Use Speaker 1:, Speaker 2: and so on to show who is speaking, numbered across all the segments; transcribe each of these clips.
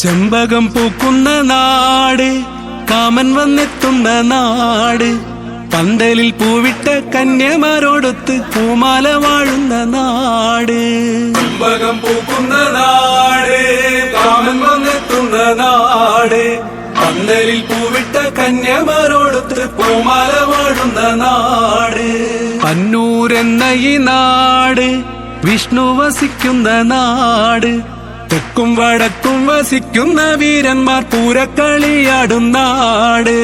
Speaker 1: ചെമ്പകം പൂക്കുന്ന നാട്, കാമൻ വന്നെത്തുന്ന നാട്, പന്തലിൽ പൂവിട്ട കന്യമാരോടൊത്ത് പൂമാല വാഴുന്ന നാട്.
Speaker 2: ചെമ്പകം പൂക്കുന്ന നാട്, കാമൻ വന്നെത്തുന്ന നാട്, പന്തലിൽ പൂവിട്ട കന്യമാരോടൊത്ത് പൂമാല വാഴുന്ന നാട്.
Speaker 1: അന്നൂരെന്ന ഈ നാട് വിഷ്ണു വസിക്കുന്ന നാട്, തെക്കും വടക്കും വസിക്കുന്ന വീരന്മാർ പൂരക്കളിയാടും നാട്.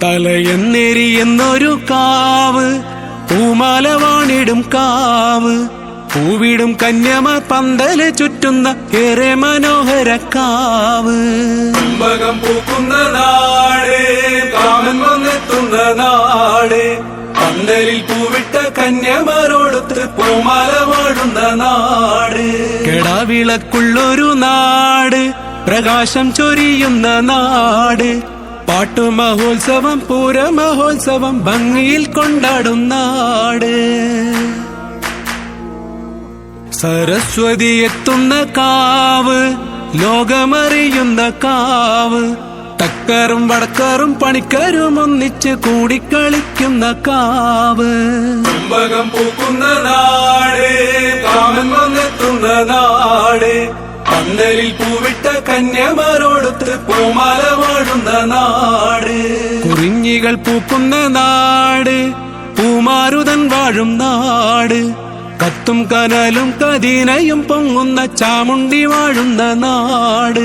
Speaker 1: തലയെന്നെരിയെന്നൊരു കാവ്, പൂമാല വാണിടും കാവ്, പൂവിടും കന്യമാർ പന്തല് ചുറ്റുന്ന ഏറെ മനോഹര കാവ്.
Speaker 2: ചെമ്പകം പൂക്കുന്ന നാട്, കാമൻ വന്നെത്തുന്ന നാട്, പന്തലിൽ പൂവിട്ട കന്യമാരോടൊത്ത് പൂമാല വാഴുന്ന നാട്.
Speaker 1: കെടാവിളക്കുള്ളൊരു നാട്, പ്രകാശം ചൊരിയുന്ന നാട്, പാട്ടുമഹോത്സവം പൂരമഹോത്സവം ഭംഗിയിൽ കൊണ്ടാടും നാട്. സരസ്വതി എത്തുന്ന കാവ്, ലോകമറിയുന്ന കാവ്, തക്കറും വടക്കറും പണിക്കരും ഒന്നിച്ച് കൂടിക്കളിക്കുന്ന കാവ്.
Speaker 2: ചെമ്പകം പൂക്കുന്ന നാട്, കാമൻ വന്നെത്തുന്ന നാട്, പന്തലിൽ പൂവിട്ട കന്യമാരോടൊത്ത് പൂമാല വാഴുന്ന നാട്.
Speaker 1: കുറിഞ്ഞികൾ പൂക്കുന്ന നാട്, പൂമാരുതൻ വാഴും നാട്, കത്തും കനലും കദീനയും പൊങ്ങുന്ന ചാമുണ്ടി വാഴുന്ന നാട്.